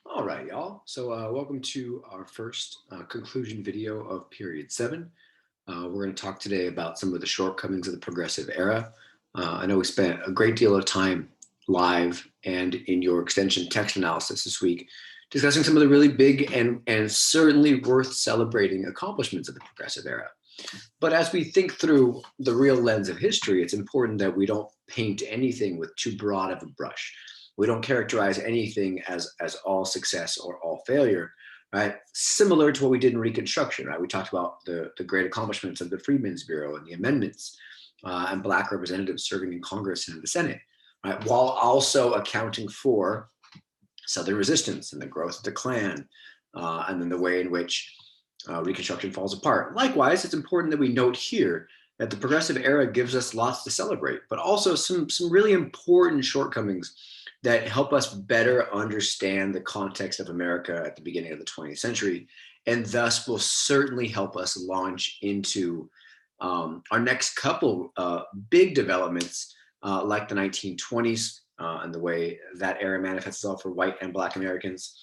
All right, y'all. So welcome to our first conclusion video of period 7. We're going to talk today about some of the shortcomings of the progressive era. I know we spent a great deal of time live and in your extension text analysis this week discussing some of the really big and certainly worth celebrating accomplishments of the progressive era. But as we think through the real lens of history, it's important that we don't paint anything with too broad of a brush. We don't characterize anything as all success or all failure, right? Similar to what we did in Reconstruction, right? We talked about the great accomplishments of the Freedmen's Bureau and the amendments and Black representatives serving in Congress and in the Senate, right? While also accounting for Southern resistance and the growth of the Klan, and then the way in which Reconstruction falls apart. Likewise, it's important that we note here that the progressive era gives us lots to celebrate, but also some really important shortcomings that help us better understand the context of America at the beginning of the 20th century, and thus will certainly help us launch into our next couple big developments like the 1920s and the way that era manifests itself for white and Black Americans,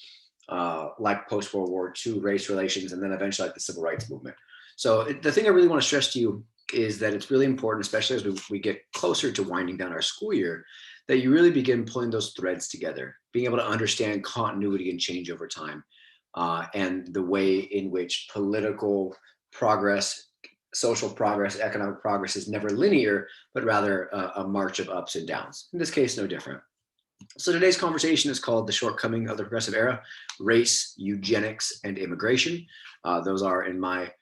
like post-World War II race relations, and then eventually like the Civil Rights Movement. So the thing I really want to stress to you is that it's really important, especially as we get closer to winding down our school year, that you really begin pulling those threads together, being able to understand continuity and change over time, and the way in which political progress, social progress, economic progress is never linear, but rather a march of ups and downs. In this case, no different. So today's conversation is called The Shortcoming of the Progressive Era: Race, Eugenics, and Immigration. Those are, in my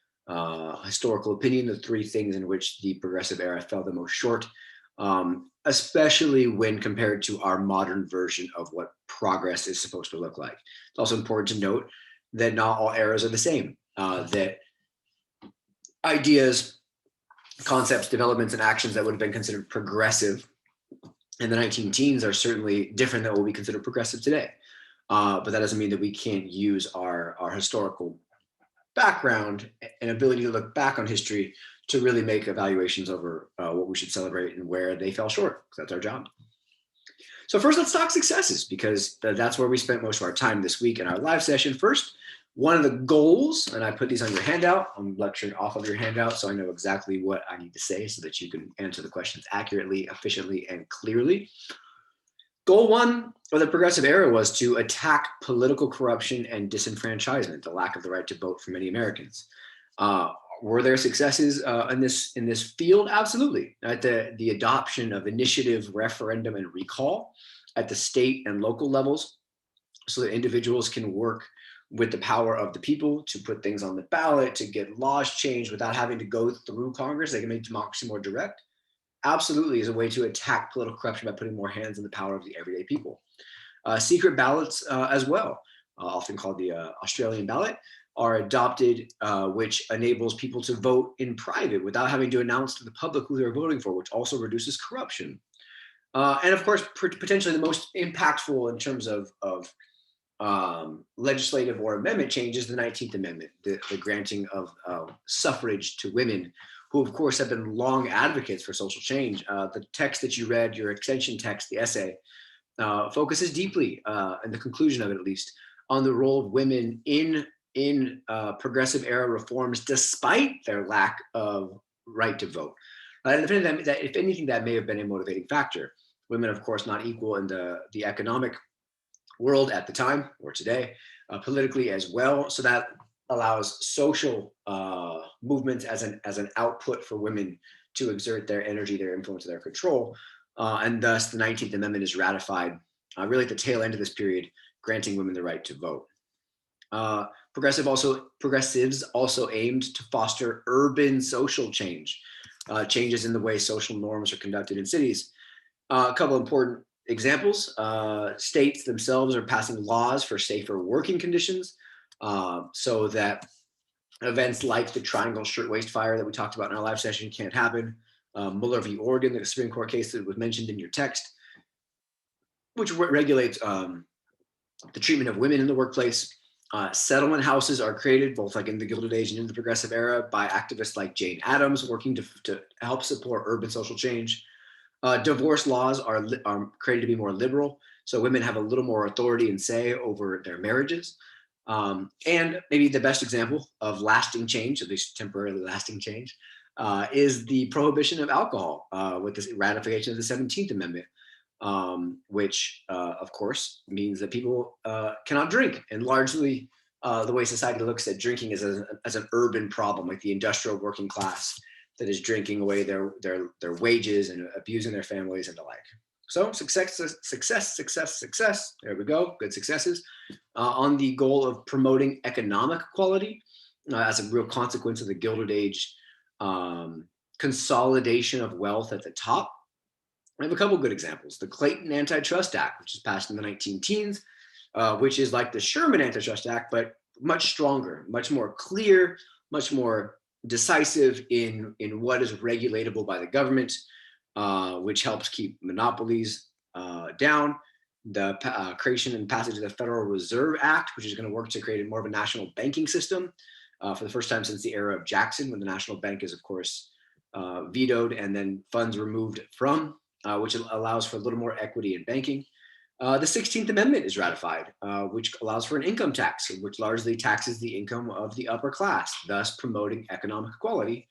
historical opinion, the three things in which the progressive era fell the most short, especially when compared to our modern version of what progress is supposed to look like. It's also important to note that not all eras are the same, that ideas, concepts, developments, and actions that would have been considered progressive in the 19 teens are certainly different than what we consider progressive today. But that doesn't mean that we can't use our historical background and ability to look back on history to really make evaluations over what we should celebrate and where they fell short, because that's our job. So first, let's talk successes, because that's where we spent most of our time this week in our live session. First, one of the goals, and I put these on your handout, I'm lecturing off of your handout, so I know exactly what I need to say so that you can answer the questions accurately, efficiently, and clearly. Goal one of the progressive era was to attack political corruption and disenfranchisement, the lack of the right to vote for many Americans. Were there successes in this field? Absolutely. At the adoption of initiative, referendum, and recall at the state and local levels, so that individuals can work with the power of the people to put things on the ballot, to get laws changed without having to go through Congress. They can make democracy more direct. Absolutely is a way to attack political corruption by putting more hands in the power of the everyday people. Secret ballots as well, often called the Australian ballot, are adopted, which enables people to vote in private without having to announce to the public who they're voting for, which also reduces corruption. And of course, potentially the most impactful in terms of legislative or amendment changes, the 19th Amendment, the granting of suffrage to women, who of course have been long advocates for social change. The text that you read, your extension text, the essay, focuses deeply, in the conclusion of it at least, on the role of women in progressive era reforms, despite their lack of right to vote. And if anything, that may have been a motivating factor. Women, of course, not equal in the economic world at the time or today, politically as well. So that allows social movements as an output for women to exert their energy, their influence, their control. And thus the 19th Amendment is ratified really at the tail end of this period, granting women the right to vote. Progressives also aimed to foster urban social change, changes in the way social norms are conducted in cities. A couple important examples: states themselves are passing laws for safer working conditions, so that events like the Triangle Shirtwaist Fire that we talked about in our live session can't happen. Mueller v. Oregon, the Supreme Court case that was mentioned in your text, which regulates the treatment of women in the workplace. Settlement houses are created, both like in the Gilded Age and in the Progressive Era, by activists like Jane Addams, working to help support urban social change. Divorce laws are created to be more liberal, So women have a little more authority and say over their marriages. And maybe the best example of lasting change, at least temporarily lasting change, is the prohibition of alcohol with the ratification of the 17th Amendment, which, of course, means that people cannot drink. And largely, the way society looks at drinking is as an urban problem, like the industrial working class that is drinking away their wages and abusing their families and the like. So success. There we go. Good successes on the goal of promoting economic equality as a real consequence of the Gilded Age consolidation of wealth at the top. I have a couple good examples. The Clayton Antitrust Act, which was passed in the 19 teens, which is like the Sherman Antitrust Act, but much stronger, much more clear, much more decisive in what is regulatable by the government, which helps keep monopolies down. The creation and passage of the Federal Reserve Act, which is going to work to create more of a national banking system for the first time since the era of Jackson, when the national bank is, of course, vetoed and then funds removed from, which allows for a little more equity in banking. The 16th Amendment is ratified, which allows for an income tax, which largely taxes the income of the upper class, thus promoting economic equality,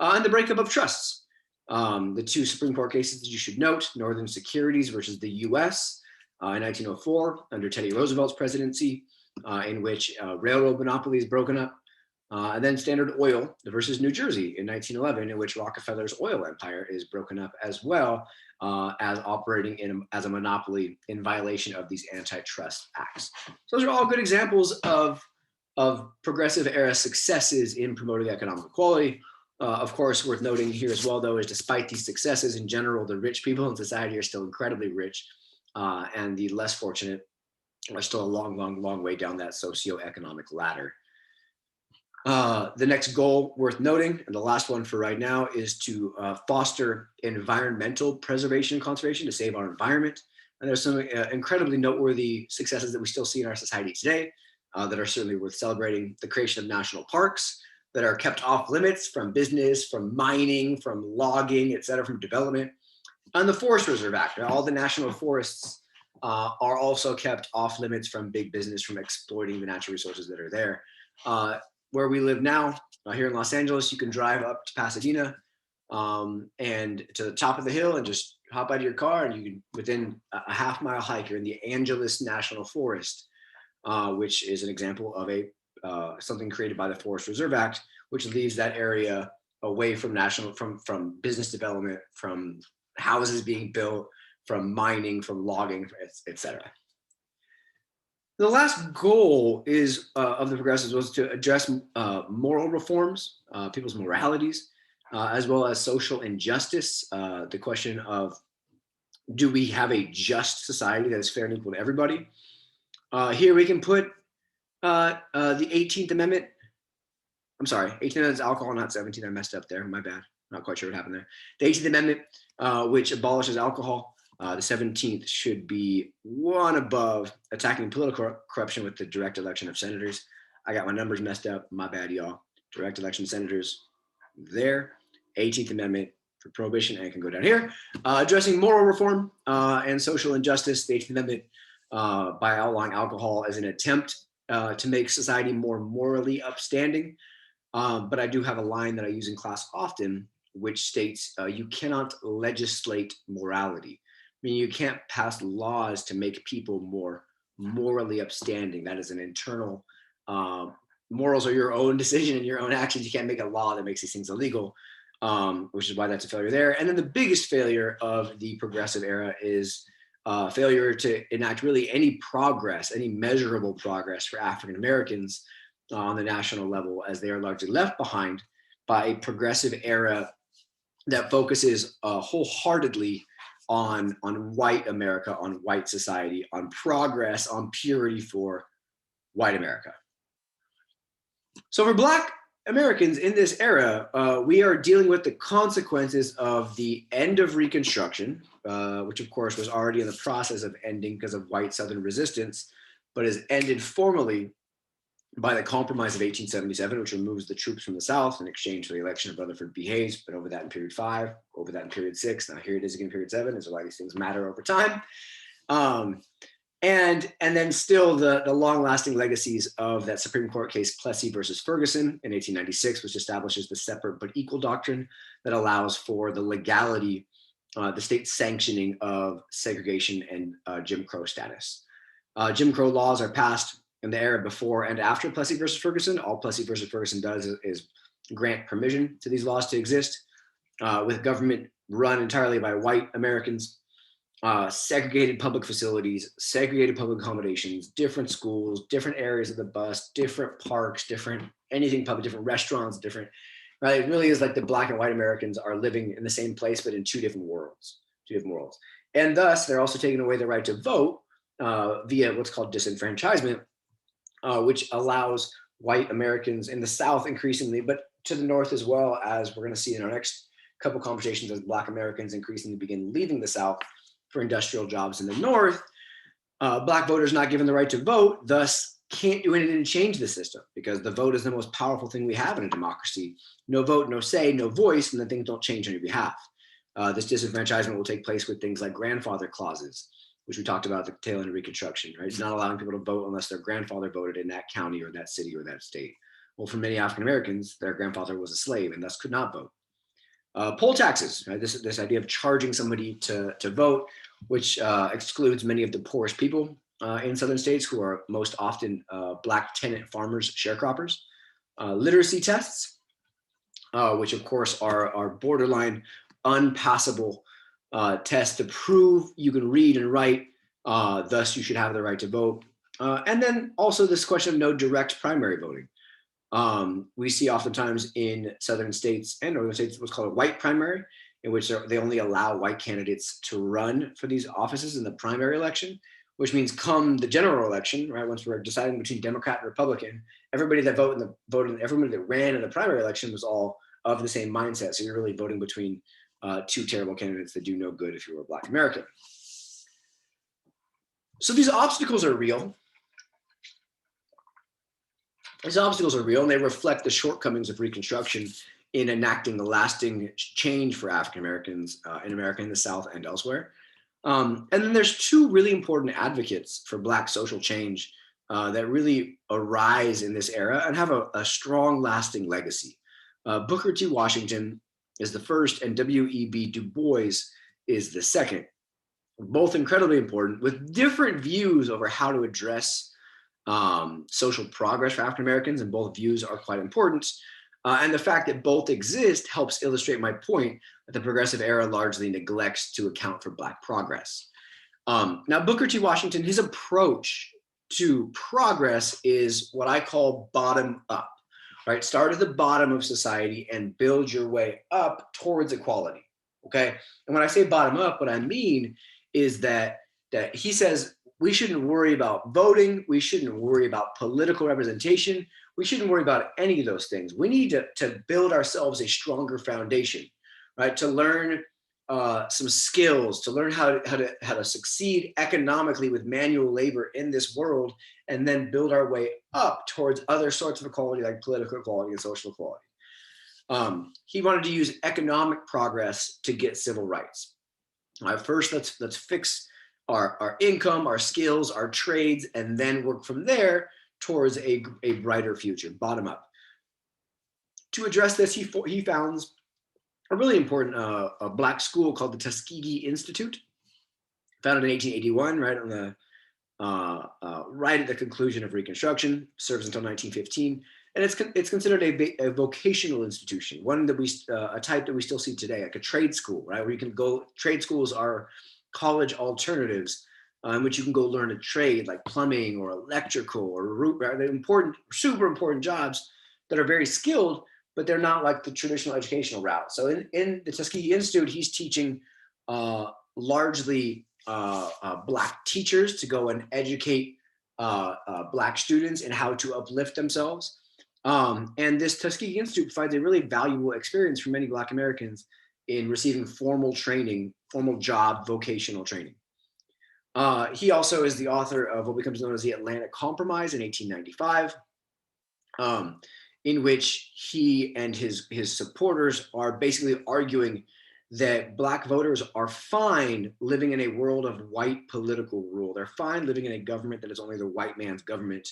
and the breakup of trusts. The two Supreme Court cases that you should note: Northern Securities versus the U.S. In 1904 under Teddy Roosevelt's presidency, in which railroad monopoly is broken up, and then Standard Oil versus New Jersey in 1911, in which Rockefeller's oil empire is broken up as well as operating as a monopoly in violation of these antitrust acts. So those are all good examples of progressive era successes in promoting economic equality. Of course, worth noting here as well, though, is despite these successes in general, the rich people in society are still incredibly rich, and the less fortunate are still a long way down that socioeconomic ladder. The next goal worth noting, and the last one for right now, is to foster environmental preservation and conservation to save our environment. And there's some incredibly noteworthy successes that we still see in our society today that are certainly worth celebrating. The creation of national parks that are kept off limits from business, from mining, from logging, et cetera, from development. And the Forest Reserve Act, all the national forests are also kept off limits from big business, from exploiting the natural resources that are there. Where we live now, here in Los Angeles, you can drive up to Pasadena and to the top of the hill and just hop out of your car, and you can, within a half-mile hike, you're in the Angeles National Forest, which is an example of something created by the Forest Reserve Act, which leaves that area away from from business development, from houses being built, from mining, from logging, et cetera. The last goal is of the progressives was to address moral reforms, people's moralities, as well as social injustice. The question of, do we have a just society that is fair and equal to everybody? Here we can put the 18th Amendment. I'm sorry, 18th Amendment is alcohol, not 17. I messed up there. My bad. Not quite sure what happened there. The 18th Amendment, which abolishes alcohol. The 17th should be one above, attacking political corruption with the direct election of senators. I got my numbers messed up. My bad, y'all. Direct election senators there. 18th Amendment for prohibition, and can go down here. Addressing moral reform and social injustice. The 18th Amendment, by outlawing alcohol as an attempt to make society more morally upstanding. But I do have a line that I use in class often, which states you cannot legislate morality. I mean, you can't pass laws to make people more morally upstanding. That is an internal, morals are your own decision and your own actions. You can't make a law that makes these things illegal, which is why that's a failure there. And then the biggest failure of the progressive era is failure to enact really any progress, any measurable progress for African Americans on the national level, as they are largely left behind by a progressive era that focuses wholeheartedly on white America, on white society, on progress, on purity for white America. So for Black Americans in this era, we are dealing with the consequences of the end of Reconstruction, which of course was already in the process of ending because of white Southern resistance, but is ended formally by the Compromise of 1877, which removes the troops from the South in exchange for the election of Rutherford B. Hayes, but over that in period 5, over that in period 6, now here it is again in period 7, as a lot of these things matter over time. Um, and then still the long-lasting legacies of that Supreme Court case Plessy versus Ferguson in 1896, which establishes the separate but equal doctrine that allows for the legality, the state sanctioning of segregation and Jim Crow status. Jim Crow laws are passed in the era before and after Plessy versus Ferguson. All Plessy versus Ferguson does is grant permission to these laws to exist, with government run entirely by white Americans. Segregated public facilities, segregated public accommodations, different schools, different areas of the bus, different parks, different anything public, different restaurants, different, right? It really is like the black and white Americans are living in the same place, but in two different worlds. And thus, they're also taking away the right to vote via what's called disenfranchisement, which allows white Americans in the South increasingly, but to the North as well, as we're going to see in our next couple conversations, as black Americans increasingly begin leaving the South for industrial jobs in the North, black voters not given the right to vote, thus can't do anything to change the system, because the vote is the most powerful thing we have in a democracy. No vote, no say, no voice, and then things don't change on your behalf. This disenfranchisement will take place with things like grandfather clauses, which we talked about at the tail end of Reconstruction, right? It's not allowing people to vote unless their grandfather voted in that county or that city or that state. Well, for many African Americans, their grandfather was a slave and thus could not vote. Poll taxes, right? This idea of charging somebody to vote, which excludes many of the poorest people in southern states, who are most often black tenant farmers, sharecroppers. Literacy tests, which of course are borderline unpassable tests to prove you can read and write, thus you should have the right to vote. And then also this question of no direct primary voting. We see oftentimes in southern states and northern states what's called a white primary, in which they only allow white candidates to run for these offices in the primary election, which means come the general election, right, once we're deciding between Democrat and Republican, everybody that voted, everybody that ran in the primary election was all of the same mindset. So you're really voting between two terrible candidates that do no good if you were a black American. So these obstacles are real. These obstacles are real, and they reflect the shortcomings of Reconstruction in enacting the lasting change for African Americans in America, in the South, and elsewhere. And then there's two really important advocates for Black social change that really arise in this era and have a strong, lasting legacy. Booker T. Washington is the first, and W.E.B. Du Bois is the second. Both incredibly important, with different views over how to address social progress for African Americans, and both views are quite important. And the fact that both exist helps illustrate my point that the progressive era largely neglects to account for Black progress. Now, Booker T. Washington, his approach to progress is what I call bottom up, right? Start at the bottom of society and build your way up towards equality, okay? And when I say bottom up, what I mean is that he says, we shouldn't worry about voting. We shouldn't worry about political representation. We shouldn't worry about any of those things. We need to build ourselves a stronger foundation, right? To learn some skills, to learn how to succeed economically with manual labor in this world, and then build our way up towards other sorts of equality, like political equality and social equality. He wanted to use economic progress to get civil rights. All right, first, let's fix our income, our skills, our trades, and then work from there towards a brighter future, bottom up. To address this, he founds a really important a Black school called the Tuskegee Institute, founded in 1881, right on the right at the conclusion of Reconstruction, serves until 1915, and it's considered a vocational institution, one that a type that we still see today, like a trade school, right, where you can go. Trade schools are college alternatives in which you can go learn a trade like plumbing or electrical or important, super important jobs that are very skilled, but they're not like the traditional educational route. So in the Tuskegee Institute, he's teaching largely Black teachers to go and educate Black students in how to uplift themselves. And this Tuskegee Institute provides a really valuable experience for many Black Americans in receiving formal training, formal job, vocational training. He also is the author of what becomes known as the Atlantic Compromise in 1895, in which he and his supporters are basically arguing that Black voters are fine living in a world of white political rule. They're fine living in a government that is only the white man's government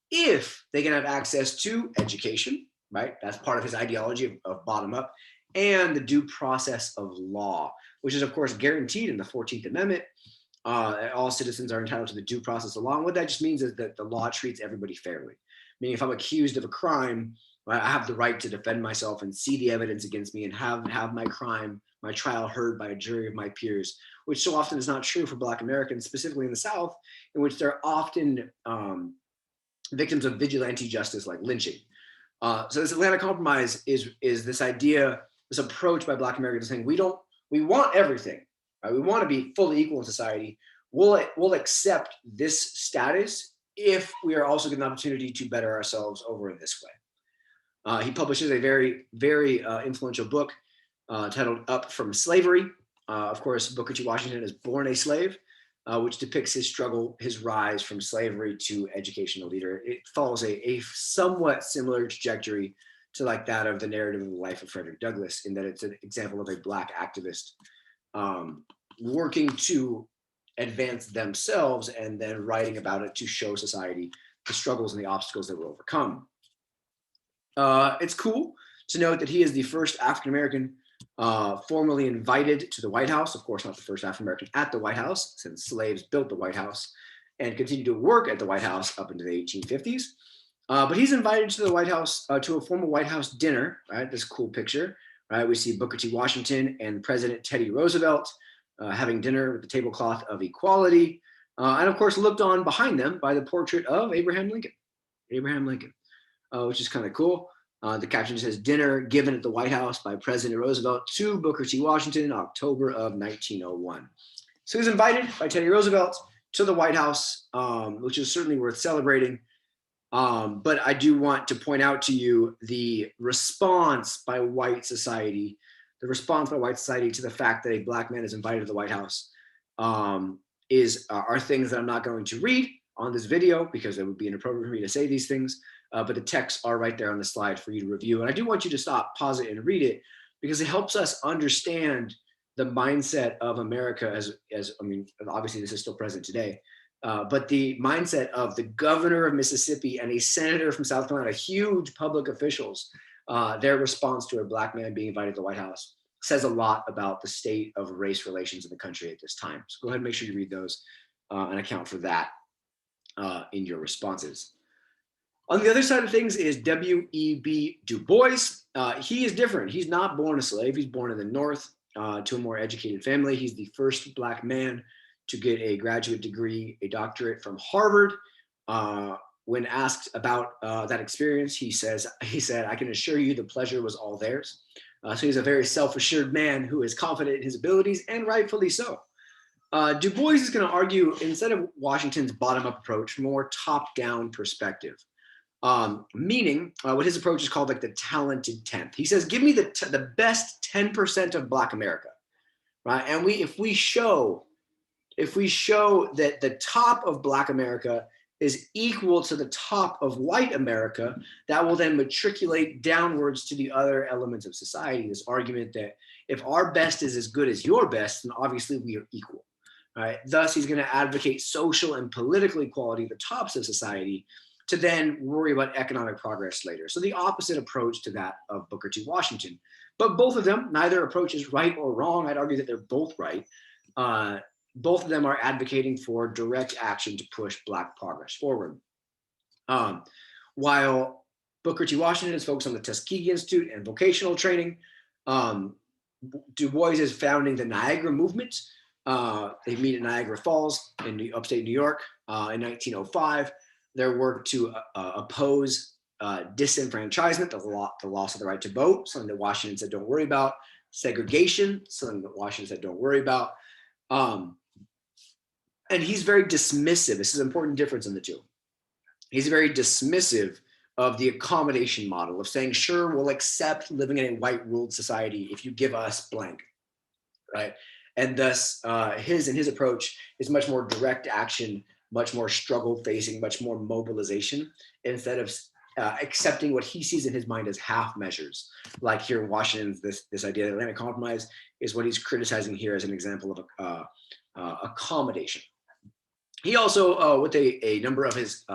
if they can have access to education, right? That's part of his ideology of bottom up, and the due process of law, which is, of course, guaranteed in the 14th Amendment. All citizens are entitled to the due process of law. And what that just means is that the law treats everybody fairly. Meaning, if I'm accused of a crime, right, I have the right to defend myself and see the evidence against me and have my crime, my trial heard by a jury of my peers, which so often is not true for Black Americans, specifically in the South, in which they're often victims of vigilante justice like lynching. So this Atlanta Compromise is this idea, this approach by Black Americans saying we want everything, right? We want to be fully equal in society. We'll accept this status if we are also given the opportunity to better ourselves over in this way. He publishes a very, very influential book titled Up from Slavery. Of course, Booker T. Washington is born a slave, which depicts his struggle, his rise from slavery to educational leader. It follows a somewhat similar trajectory to like that of the narrative of the life of Frederick Douglass, in that it's an example of a Black activist working to advance themselves and then writing about it to show society the struggles and the obstacles that were overcome. It's cool to note that he is the first African-American formally invited to the White House. Of course, not the first African-American at the White House, since slaves built the White House and continued to work at the White House up into the 1850s. But he's invited to the White House, to a formal White House dinner, right? This cool picture, right? We see Booker T. Washington and President Teddy Roosevelt having dinner with the tablecloth of equality. And of course, looked on behind them by the portrait of Abraham Lincoln, which is kind of cool. The caption says, dinner given at the White House by President Roosevelt to Booker T. Washington in October of 1901. So he was invited by Teddy Roosevelt to the White House, which is certainly worth celebrating. But I do want to point out to you the response by white society, to the fact that a Black man is invited to the White House are things that I'm not going to read on this video because it would be inappropriate for me to say these things. But the texts are right there on the slide for you to review. And I do want you to stop, pause it, and read it, because it helps us understand the mindset of America as I mean, obviously this is still present today, but the mindset of the governor of Mississippi and a senator from South Carolina, huge public officials, their response to a Black man being invited to the White House says a lot about the state of race relations in the country at this time. So go ahead and make sure you read those and account for that in your responses. On the other side of things is W.E.B. Du Bois. He is different. He's not born a slave. He's born in the North to a more educated family. He's the first Black man to get a graduate degree, a doctorate from Harvard. When asked about that experience, he said, I can assure you the pleasure was all theirs. So he's a very self-assured man who is confident in his abilities, and rightfully so. Du Bois is going to argue, instead of Washington's bottom-up approach, more top-down perspective. Meaning what his approach is called like the talented 10th. He says, give me the best 10% of Black America, right? And if we show that the top of Black America is equal to the top of white America, that will then matriculate downwards to the other elements of society. This argument that if our best is as good as your best, then obviously we are equal, right? Thus, he's going to advocate social and political equality at the tops of society, to then worry about economic progress later. So the opposite approach to that of Booker T. Washington. But both of them, neither approach is right or wrong. I'd argue that they're both right. Both of them are advocating for direct action to push Black progress forward. While Booker T. Washington is focused on the Tuskegee Institute and vocational training, Du Bois is founding the Niagara Movement. They meet at Niagara Falls in upstate New York in 1905. Their work to oppose disenfranchisement, the loss of the right to vote, something that Washington said don't worry about. Segregation, something that Washington said don't worry about. And he's very dismissive. This is an important difference in the two. He's very dismissive of the accommodation model of saying, sure, we'll accept living in a white-ruled society if you give us blank, right? And thus, his approach is much more direct action, much more struggle facing, much more mobilization, instead of accepting what he sees in his mind as half measures. Like here in Washington, this idea of Atlantic Compromise is what he's criticizing here as an example of accommodation. He also, with a number of his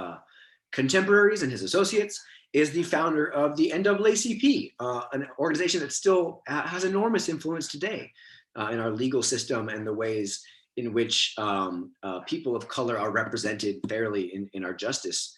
contemporaries and his associates, is the founder of the NAACP, an organization that still has enormous influence today in our legal system and the ways in which people of color are represented fairly in our justice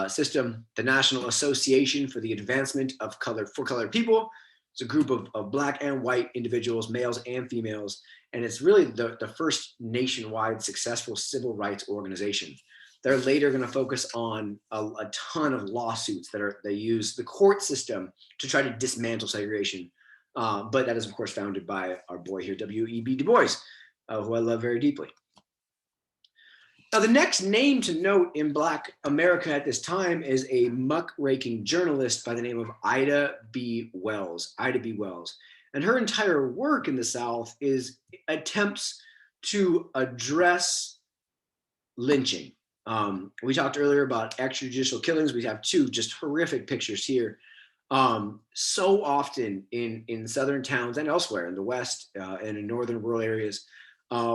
system. The National Association for the Advancement of colored people. It's a group of Black and white individuals, males and females, and it's really the first nationwide successful civil rights organization. They're later going to focus on a ton of lawsuits they use the court system to try to dismantle segregation. But that is, of course, founded by our boy here, W.E.B. Du Bois, who I love very deeply. Now, the next name to note in Black America at this time is a muckraking journalist by the name of Ida B. Wells. Ida B. Wells. And her entire work in the South is attempts to address lynching. We talked earlier about extrajudicial killings. We have two just horrific pictures here. So often in southern towns and elsewhere in the West and in northern rural areas,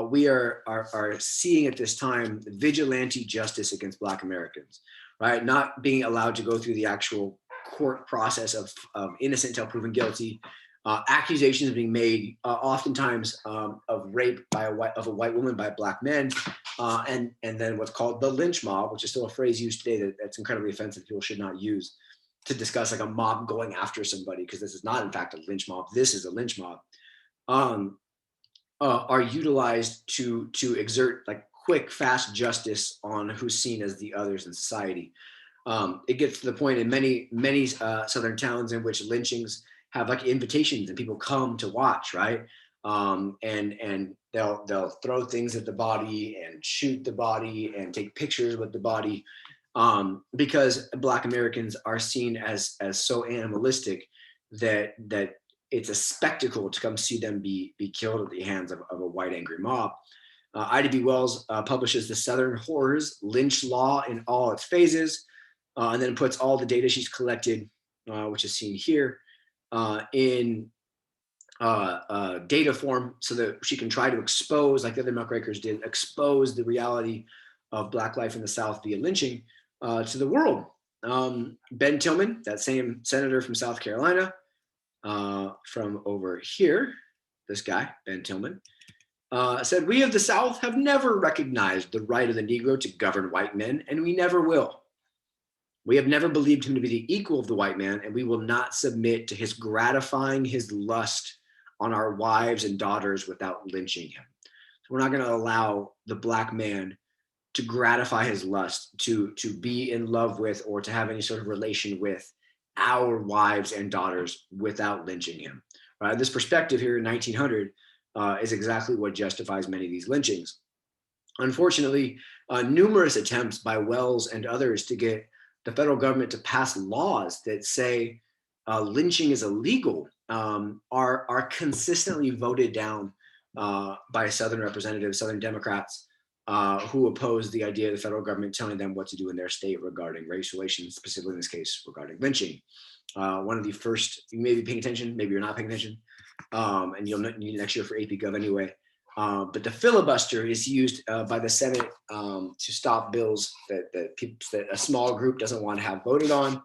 we are seeing at this time vigilante justice against Black Americans, right? Not being allowed to go through the actual court process of innocent until proven guilty, accusations being made oftentimes of rape of a white woman by Black men, and then what's called the lynch mob, which is still a phrase used today that's incredibly offensive. People should not use to discuss like a mob going after somebody, because this is not in fact a lynch mob. This is a lynch mob. Are utilized to exert like quick, fast justice on who's seen as the others in society. It gets to the point in many southern towns in which lynchings have like invitations and people come to watch, right? And they'll throw things at the body and shoot the body and take pictures with the body, because Black Americans are seen as so animalistic that it's a spectacle to come see them be killed at the hands of a white angry mob. Ida B. Wells publishes the Southern Horrors Lynch Law in all its phases, and then puts all the data she's collected, which is seen here, in data form so that she can try to expose, like the other muckrakers did, expose the reality of Black life in the South via lynching to the world. Ben Tillman, that same senator from South Carolina, from over here, this guy, Ben Tillman, said, "We of the South have never recognized the right of the Negro to govern white men, and we never will. We have never believed him to be the equal of the white man, and we will not submit to his gratifying his lust on our wives and daughters without lynching him." So we're not going to allow the Black man to gratify his lust, to be in love with or to have any sort of relation with our wives and daughters without lynching him. Right? This perspective here in 1900 is exactly what justifies many of these lynchings. Unfortunately, numerous attempts by Wells and others to get the federal government to pass laws that say lynching is illegal are consistently voted down by Southern representatives, Southern Democrats, who oppose the idea of the federal government telling them what to do in their state regarding race relations, specifically in this case regarding lynching. One of the first, you may be paying attention, maybe you're not paying attention, and you'll need next year for AP Gov anyway. But the filibuster is used by the Senate to stop bills that a small group doesn't want to have voted on.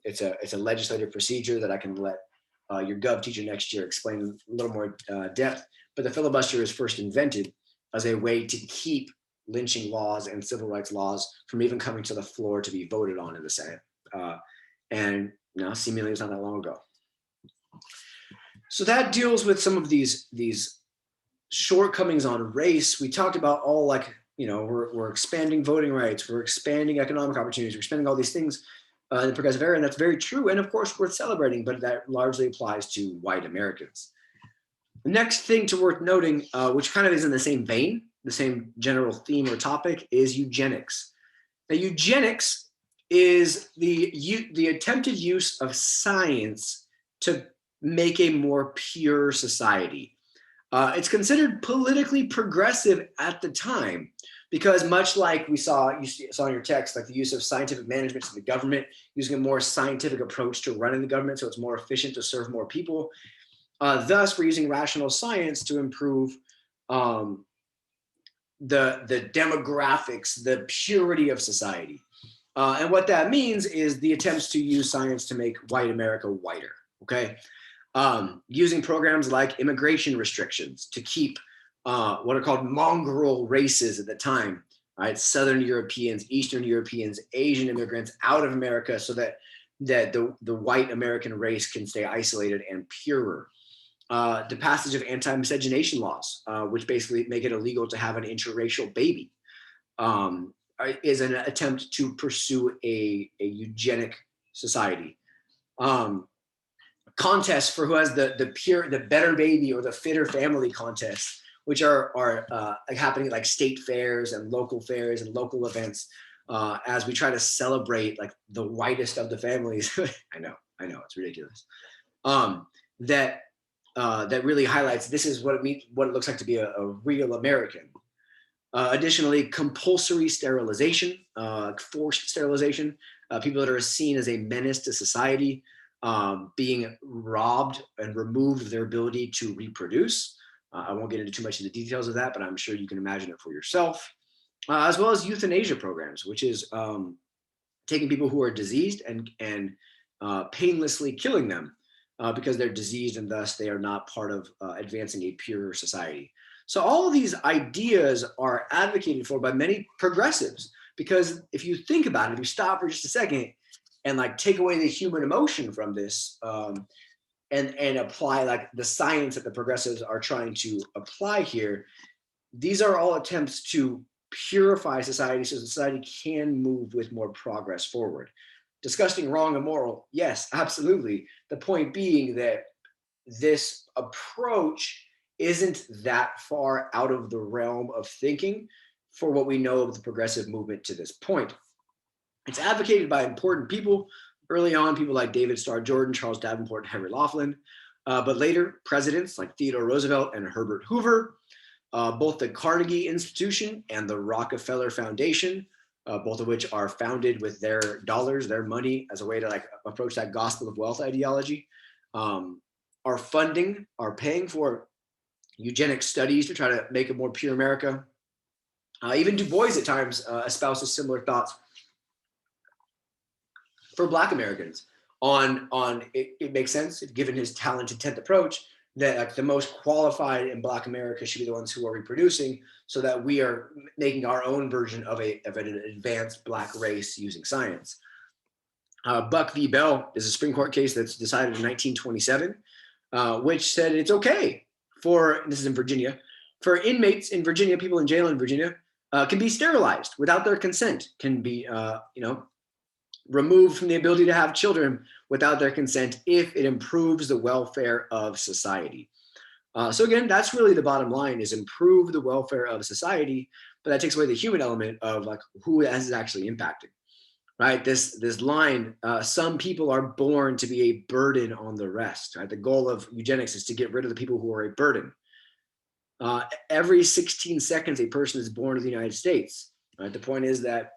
It's a legislative procedure that I can let your Gov teacher next year explain in a little more depth. But the filibuster is first invented as a way to keep lynching laws and civil rights laws from even coming to the floor to be voted on in the Senate. And now seemingly it's not that long ago. So that deals with some of these shortcomings on race. We talked about all, like, we're expanding voting rights, we're expanding economic opportunities, we're expanding all these things in the progressive era, and that's very true, and of course worth celebrating, but that largely applies to white Americans. The next thing to worth noting, which kind of is in the same vein, the same general theme or topic, is eugenics. Now, eugenics is the attempted use of science to make a more pure society. It's considered politically progressive at the time, Because much like you saw in your text, like the use of scientific management to the government, using a more scientific approach to running the government so it's more efficient to serve more people. Thus, we're using rational science to improve the demographics, the purity of society. And what that means is the attempts to use science to make white America whiter, okay? Using programs like immigration restrictions to keep what are called mongrel races at the time, right? Southern Europeans, Eastern Europeans, Asian immigrants out of America so that the white American race can stay isolated and purer. The passage of anti-miscegenation laws, which basically make it illegal to have an interracial baby, is an attempt to pursue a eugenic society. Contests for who has the better baby or the fitter family contests, which are happening at like state fairs and local events, as we try to celebrate like the whitest of the families. I know, it's ridiculous. That really highlights this is what it means, what it looks like to be a real American. Additionally, compulsory sterilization, forced sterilization, people that are seen as a menace to society, being robbed and removed of their ability to reproduce. I won't get into too much of the details of that, but I'm sure you can imagine it for yourself. As well as euthanasia programs, which is taking people who are diseased and painlessly killing them because they're diseased and thus they are not part of advancing a pure society. So all of these ideas are advocated for by many progressives, because if you think about it, if you stop for just a second and like take away the human emotion from this and apply like the science that the progressives are trying to apply here, these are all attempts to purify society so society can move with more progress forward. Disgusting, wrong, and moral, yes, absolutely. The point being that this approach isn't that far out of the realm of thinking for what we know of the progressive movement to this point. It's advocated by important people. Early on, people like David Starr Jordan, Charles Davenport, and Henry Laughlin. But later, presidents like Theodore Roosevelt and Herbert Hoover, both the Carnegie Institution and the Rockefeller Foundation, both of which are founded with their dollars, their money, as a way to like approach that gospel of wealth ideology, are paying for eugenic studies to try to make a more pure America. Even Du Bois at times espouses similar thoughts for Black Americans on it makes sense, given his talented 10th approach, that like the most qualified in Black America should be the ones who are reproducing, so that we are making our own version of an advanced Black race using science. Buck v. Bell is a Supreme Court case that's decided in 1927, which said it's okay for, this is in Virginia, for inmates in Virginia, people in jail in Virginia, can be sterilized without their consent, can be, removed from the ability to have children without their consent if it improves the welfare of society. So again, that's really the bottom line, is improve the welfare of society, but that takes away the human element of like who this is actually impacting, right? This line, some people are born to be a burden on the rest, right? The goal of eugenics is to get rid of the people who are a burden. Every 16 seconds, a person is born to the United States, right? The point is that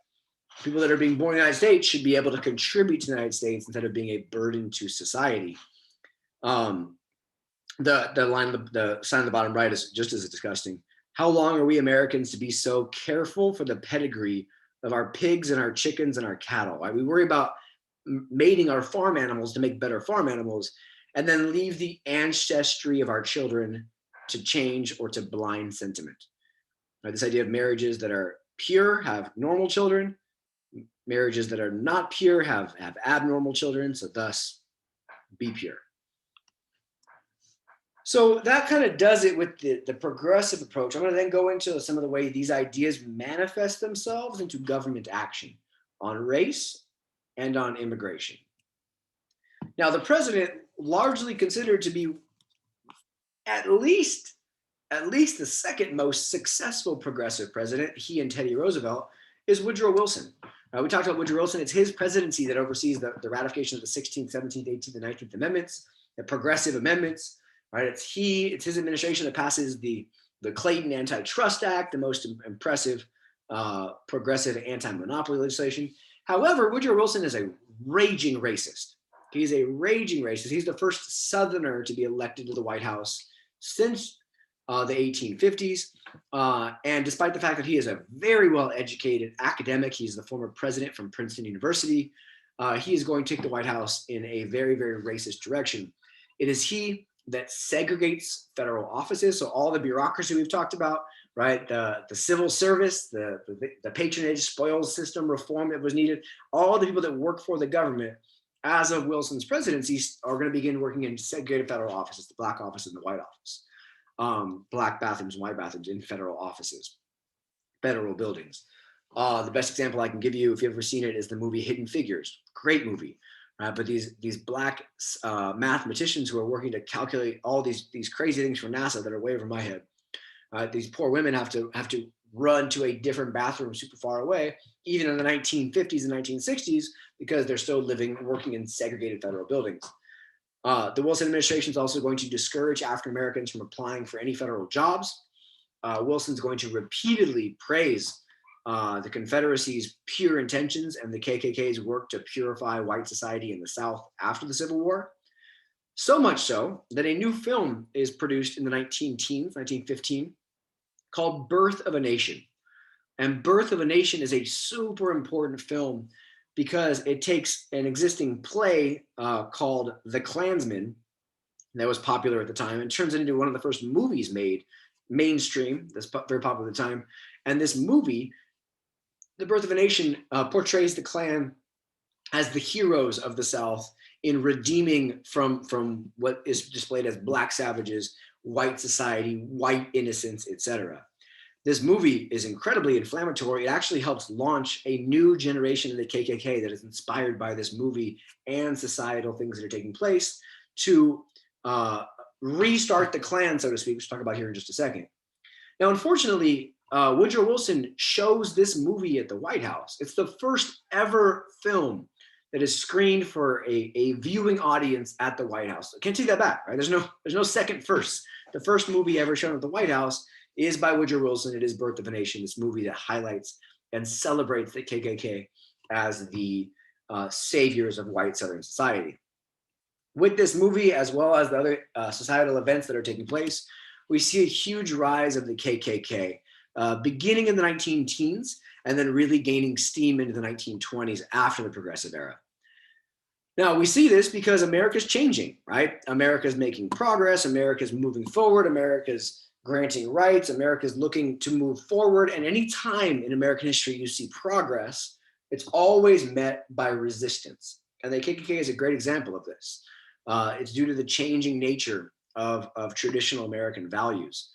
people that are being born in the United States should be able to contribute to the United States instead of being a burden to society. The line, the sign on the bottom right is just as disgusting. How long are we Americans to be so careful for the pedigree of our pigs and our chickens and our cattle? Right? We worry about mating our farm animals to make better farm animals, and then leave the ancestry of our children to change or to blind sentiment. Right? This idea of marriages that are pure have normal children, marriages that are not pure have abnormal children, so thus be pure. So that kind of does it with the progressive approach. I'm going to then go into some of the way these ideas manifest themselves into government action on race and on immigration. Now, the president, largely considered to be at least the second most successful progressive president, he and Teddy Roosevelt, is Woodrow Wilson. We talked about Woodrow Wilson. It's his presidency that oversees the ratification of the 16th, 17th, 18th, and 19th Amendments, the progressive amendments. Right? It's his administration that passes the Clayton Antitrust Act, the most impressive progressive anti-monopoly legislation. However, Woodrow Wilson is a raging racist. He's a raging racist. He's the first Southerner to be elected to the White House since the 1850s. And despite the fact that he is a very well-educated academic, he's the former president from Princeton University, he is going to take the White House in a very, very racist direction. It is he that segregates federal offices. So all the bureaucracy we've talked about, right? The civil service, the patronage spoils system reform that was needed, all the people that work for the government as of Wilson's presidency are going to begin working in segregated federal offices, the black office and the white office, black bathrooms and white bathrooms in federal offices, federal buildings. The best example I can give you, if you've ever seen it, is the movie Hidden Figures. Great movie. But these black mathematicians who are working to calculate all these crazy things for NASA that are way over my head. These poor women have to run to a different bathroom super far away, even in the 1950s and 1960s, because they're still living and working in segregated federal buildings. The Wilson administration is also going to discourage African Americans from applying for any federal jobs. Wilson's going to repeatedly praise the Confederacy's pure intentions and the KKK's work to purify white society in the South after the Civil War. So much so that a new film is produced in the 19-teens, 1915, called Birth of a Nation. And Birth of a Nation is a super important film because it takes an existing play called The Klansman that was popular at the time and turns it into one of the first movies made mainstream, that's very popular at the time. And this movie, The Birth of a Nation, portrays the Klan as the heroes of the South in redeeming from what is displayed as black savages, white society, white innocence, etc. This movie is incredibly inflammatory. It actually helps launch a new generation of the KKK that is inspired by this movie and societal things that are taking place to restart the Klan, so to speak, which we'll talk about here in just a second. Now, unfortunately, Woodrow Wilson shows this movie at the White House. It's the first ever film that is screened for a viewing audience at the White House. I can't take that back, right? There's no second first. The first movie ever shown at the White House is by Woodrow Wilson. It is Birth of a Nation, this movie that highlights and celebrates the KKK as the saviors of white Southern society. With this movie, as well as the other societal events that are taking place, we see a huge rise of the KKK, beginning in the 19-teens and then really gaining steam into the 1920s after the Progressive Era. Now, we see this because America's changing, right? America's making progress, America's moving forward, America's granting rights, America's looking to move forward. And any time in American history you see progress, it's always met by resistance. And the KKK is a great example of this. It's due to the changing nature of traditional American values.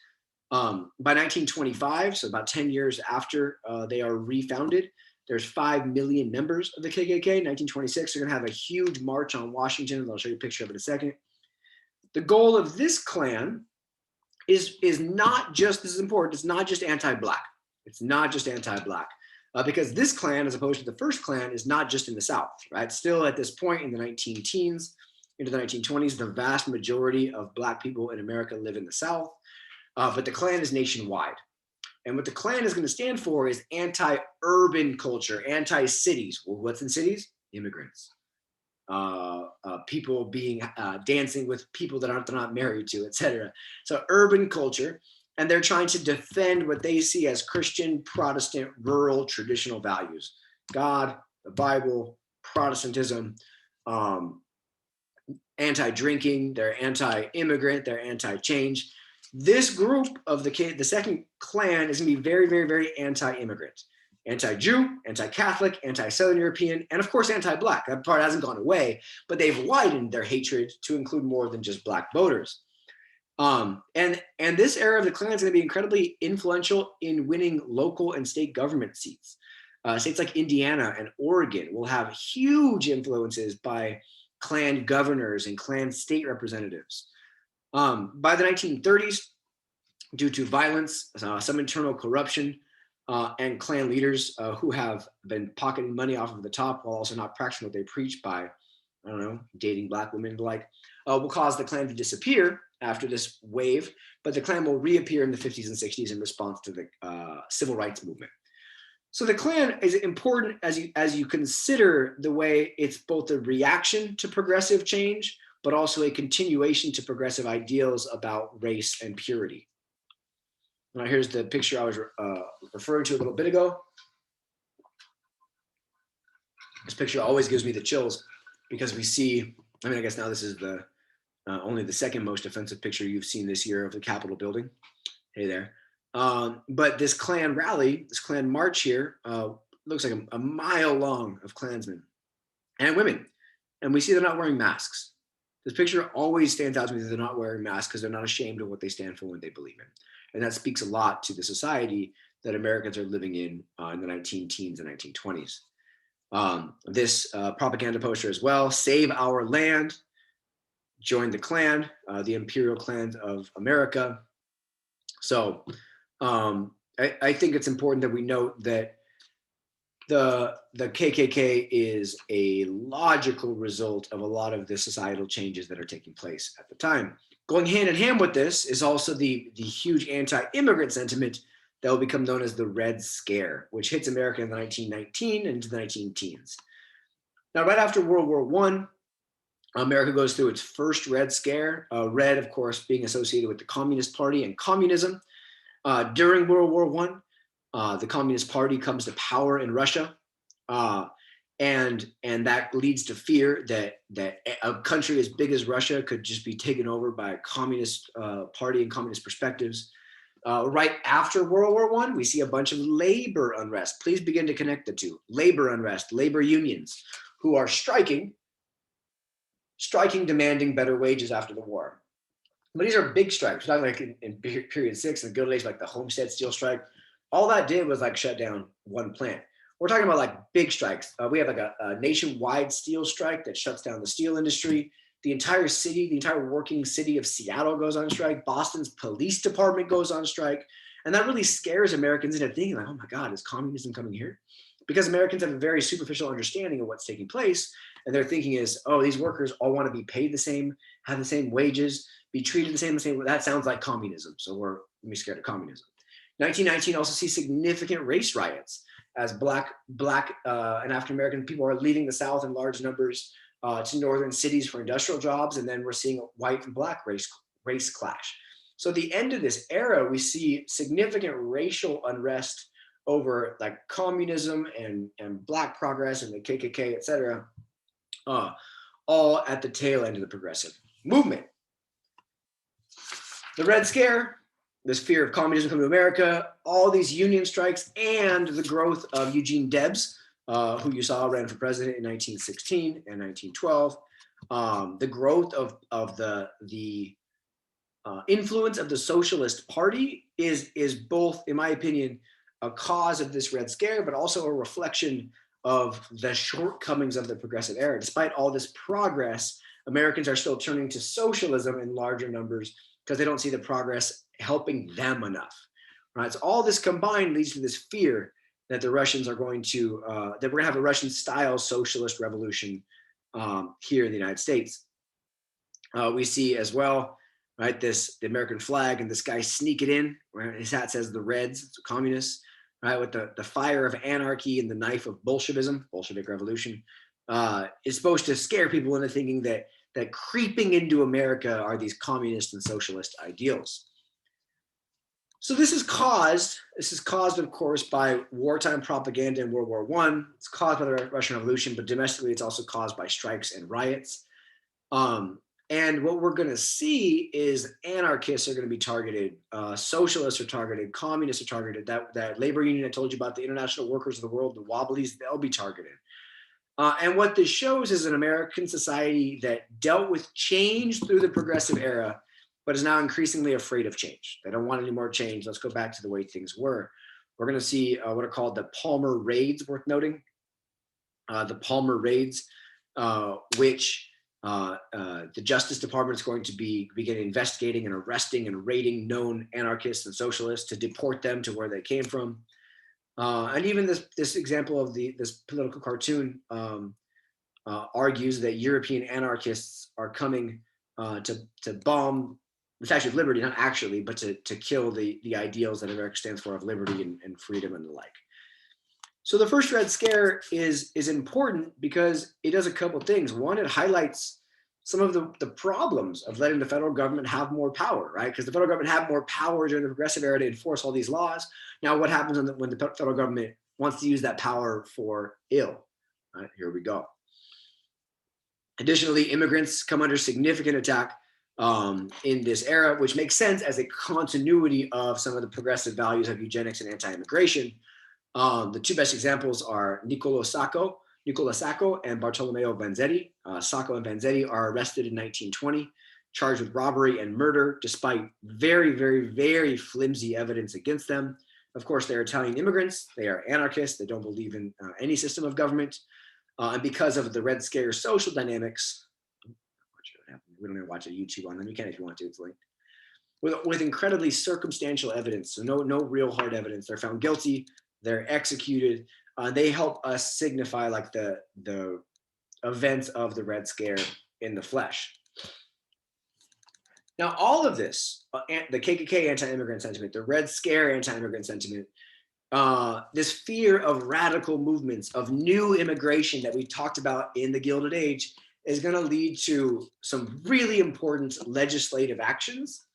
By 1925, so about 10 years after they are refounded, there's 5 million members of the KKK. 1926, they're going to have a huge march on Washington, and I'll show you a picture of it in a second. The goal of this Klan is not just, this is important, it's not just anti-Black. It's not just anti-Black. Because this Klan, as opposed to the first Klan, is not just in the South, right? Still at this point in the 19-teens, into the 1920s, the vast majority of Black people in America live in the South. But the Klan is nationwide. And what the Klan is going to stand for is anti-urban culture, anti-cities. Well, what's in cities? Immigrants. People being dancing with people that they're not married to, etc. So urban culture, and they're trying to defend what they see as Christian, Protestant, rural, traditional values. God, the Bible, Protestantism, anti-drinking, they're anti-immigrant, they're anti-change. This group of the second Klan is going to be very, very, very anti-immigrant, anti-Jew, anti-Catholic, anti-Southern European, and of course anti-Black. That part hasn't gone away, but they've widened their hatred to include more than just Black voters. And this era of the Klan is going to be incredibly influential in winning local and state government seats. States like Indiana and Oregon will have huge influences by Klan governors and Klan state representatives. By the 1930s, due to violence, some internal corruption, and Klan leaders who have been pocketing money off of the top while also not practicing what they preach by, I don't know, dating Black women and the like, will cause the Klan to disappear after this wave, but the Klan will reappear in the 50s and 60s in response to the civil rights movement. So the Klan is important as you consider the way it's both a reaction to progressive change, but also a continuation to progressive ideals about race and purity. Now here's the picture I was referring to a little bit ago. This picture always gives me the chills because we see, I mean, I guess now this is the only the second most offensive picture you've seen this year of the Capitol building. Hey there. But this Klan rally, this Klan march here, looks like a mile long of Klansmen and women. And we see they're not wearing masks. This picture always stands out to me that they're not wearing masks because they're not ashamed of what they stand for and what they believe in. And that speaks a lot to the society that Americans are living in the 19-teens and 1920s. This propaganda poster as well, save our land, join the Klan, the Imperial Klan of America. So I think it's important that we note that the KKK is a logical result of a lot of the societal changes that are taking place at the time. Going hand in hand with this is also the huge anti-immigrant sentiment that will become known as the Red Scare, which hits America in the 1919 and into the 19-teens. Now, right after World War I, America goes through its first Red Scare, Red, of course, being associated with the Communist Party and communism. During World War I, the Communist Party comes to power in Russia, and that leads to fear that a country as big as Russia could just be taken over by a communist party and communist perspectives. Right after World War I, we see a bunch of labor unrest. Please begin to connect the two. Labor unrest, labor unions who are striking, demanding better wages after the war. But these are big strikes, not like in period 6, in the good old days, like the Homestead Steel Strike. All that did was like shut down one plant. We're talking about like big strikes. We have like a nationwide steel strike that shuts down the steel industry. The entire city, the entire working city of Seattle goes on strike. Boston's police department goes on strike. And that really scares Americans into thinking like, oh my God, is communism coming here? Because Americans have a very superficial understanding of what's taking place. And their thinking is, oh, these workers all want to be paid the same, have the same wages, be treated the same. That sounds like communism. So we're scared of communism. 1919 also sees significant race riots as black and African American people are leaving the South in large numbers to northern cities for industrial jobs, and then we're seeing a white and black race clash. So at the end of this era, we see significant racial unrest over like communism and black progress and the KKK, et cetera, all at the tail end of the progressive movement. The Red Scare, this fear of communism coming to America, all these union strikes, and the growth of Eugene Debs, who you saw ran for president in 1916 and 1912. The growth of the influence of the Socialist Party is both, in my opinion, a cause of this Red Scare, but also a reflection of the shortcomings of the progressive era. Despite all this progress, Americans are still turning to socialism in larger numbers because they don't see the progress helping them enough, right? So all this combined leads to this fear that the Russians are going to, that we're gonna have a Russian-style socialist revolution here in the United States. We see as well, right, the American flag and this guy sneak it in, right? His hat says the Reds, it's communists, right? With the fire of anarchy and the knife of Bolshevism, Bolshevik revolution, is supposed to scare people into thinking that creeping into America are these communist and socialist ideals. So this is caused, of course, by wartime propaganda in World War I. It's caused by the Russian Revolution, but domestically, it's also caused by strikes and riots. And what we're going to see is anarchists are going to be targeted, socialists are targeted, communists are targeted. That labor union I told you about, the International Workers of the World, the Wobblies, they'll be targeted. And what this shows is an American society that dealt with change through the progressive era, but is now increasingly afraid of change. They don't want any more change. Let's go back to the way things were. We're going to see what are called the Palmer Raids, worth noting. The Palmer Raids, which the Justice Department is going to begin investigating and arresting and raiding known anarchists and socialists to deport them to where they came from. And even this example of this political cartoon argues that European anarchists are coming to bomb the Statue of Liberty, not actually, but to kill the ideals that America stands for of liberty and freedom and the like. So the first Red Scare is important because it does a couple of things. One, it highlights some of the problems of letting the federal government have more power, right? Because the federal government had more power during the Progressive Era to enforce all these laws. Now, what happens when the federal government wants to use that power for ill? Right, here we go. Additionally, immigrants come under significant attack in this era, which makes sense as a continuity of some of the progressive values of eugenics and anti-immigration. The two best examples are Nicola Sacco and Bartolomeo Vanzetti. Sacco and Vanzetti are arrested in 1920, charged with robbery and murder, despite very, very, very flimsy evidence against them. Of course, they're Italian immigrants. They are anarchists. They don't believe in any system of government. And because of the Red Scare social dynamics, we don't even watch a YouTube on them. You can if you want to, it's linked. With incredibly circumstantial evidence, so no real hard evidence. They're found guilty. They're executed. They help us signify like the events of the Red Scare in the flesh. Now, all of this, the KKK anti-immigrant sentiment, the Red Scare anti-immigrant sentiment, this fear of radical movements, of new immigration that we talked about in the Gilded Age, is going to lead to some really important legislative actions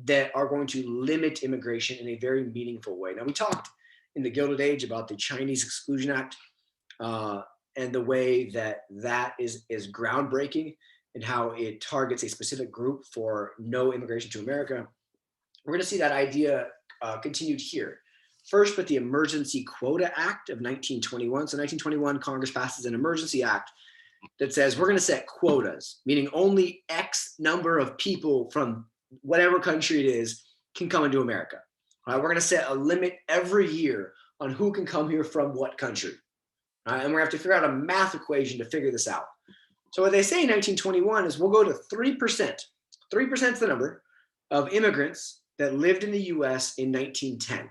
that are going to limit immigration in a very meaningful way. Now, we talked in the Gilded Age about the Chinese Exclusion Act and the way that is groundbreaking and how it targets a specific group for no immigration to America. We're going to see that idea continued here. First, with the Emergency Quota Act of 1921. So 1921, Congress passes an emergency act that says we're going to set quotas, meaning only X number of people from whatever country it is can come into America. We're going to set a limit every year on who can come here from what country. And we're going to have to figure out a math equation to figure this out. So what they say in 1921 is we'll go to 3%. 3% is the number of immigrants that lived in the US in 1910.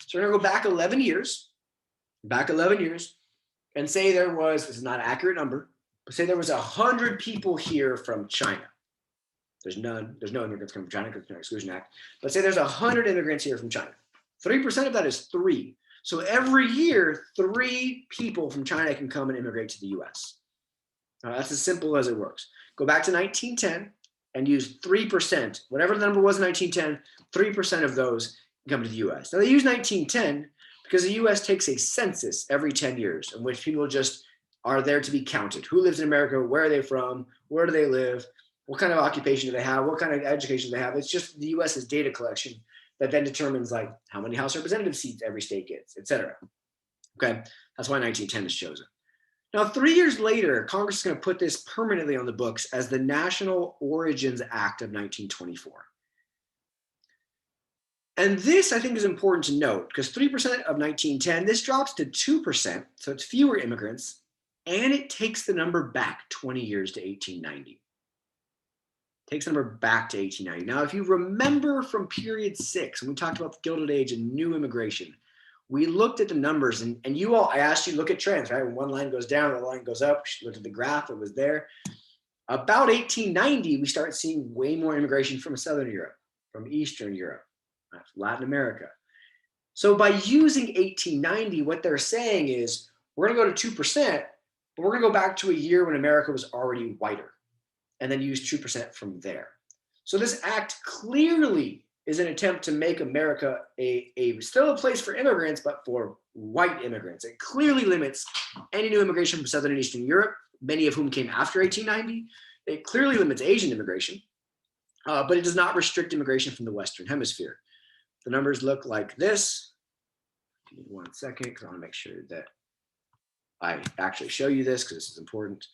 So we're going to go back 11 years, and say there was, this is not an accurate number, but say there was 100 people here from China. There's no immigrants coming from China because there's no Exclusion Act. But say there's 100 immigrants here from China. 3% of that is 3. So every year, 3 people from China can come and immigrate to the US. That's as simple as it works. Go back to 1910 and use 3%, whatever the number was in 1910, 3% of those come to the US. Now they use 1910 because the US takes a census every 10 years in which people just are there to be counted. Who lives in America? Where are they from? Where do they live? What kind of occupation do they have? What kind of education do they have? It's just the US's data collection that then determines like how many House Representative seats every state gets, et cetera. Okay, that's why 1910 is chosen. Now, 3 years later, Congress is going to put this permanently on the books as the National Origins Act of 1924. And this, I think, is important to note because 3% of 1910, this drops to 2%, so it's fewer immigrants, and it takes the number back 20 years to 1890. Takes the number back to 1890. Now, if you remember from period 6, when we talked about the Gilded Age and new immigration, we looked at the numbers, and you all, I asked you to look at trends, right? When one line goes down, the line goes up. She looked at the graph, it was there. About 1890, we start seeing way more immigration from Southern Europe, from Eastern Europe, Latin America. So by using 1890, what they're saying is we're going to go to 2%, but we're going to go back to a year when America was already whiter, and then use 2% from there. So this act clearly is an attempt to make America still a place for immigrants, but for white immigrants. It clearly limits any new immigration from Southern and Eastern Europe, many of whom came after 1890. It clearly limits Asian immigration, but it does not restrict immigration from the Western Hemisphere. The numbers look like this. Give me 1 second, because I want to make sure that I actually show you this, because this is important.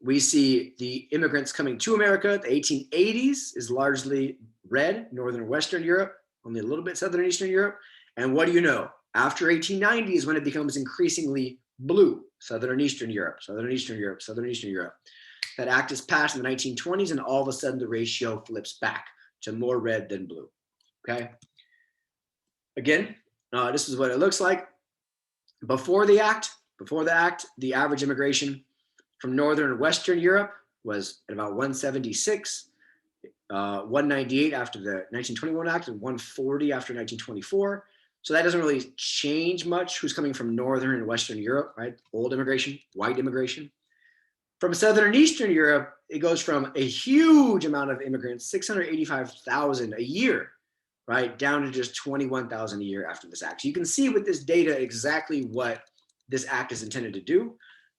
We see the immigrants coming to America. The 1880s is largely red, Northern and Western Europe, only a little bit Southern and Eastern Europe. And what do you know? After 1890 is when it becomes increasingly blue, Southern and Eastern Europe, Southern and Eastern Europe, Southern and Eastern Europe. That act is passed in the 1920s, and all of a sudden the ratio flips back to more red than blue, okay? Again, this is what it looks like. Before the act, the average immigration from Northern and Western Europe was at about 176, 198 after the 1921 Act, and 140 after 1924. So that doesn't really change much who's coming from Northern and Western Europe, right? Old immigration, white immigration. From Southern and Eastern Europe, it goes from a huge amount of immigrants, 685,000 a year, right, down to just 21,000 a year after this act. So you can see with this data exactly what this act is intended to do.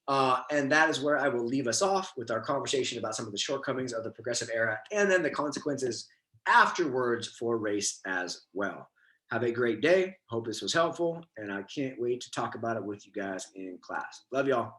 And that is where I will leave us off with our conversation about some of the shortcomings of the progressive era and then the consequences afterwards for race as well. Have a great day. Hope this was helpful. And I can't wait to talk about it with you guys in class. Love y'all.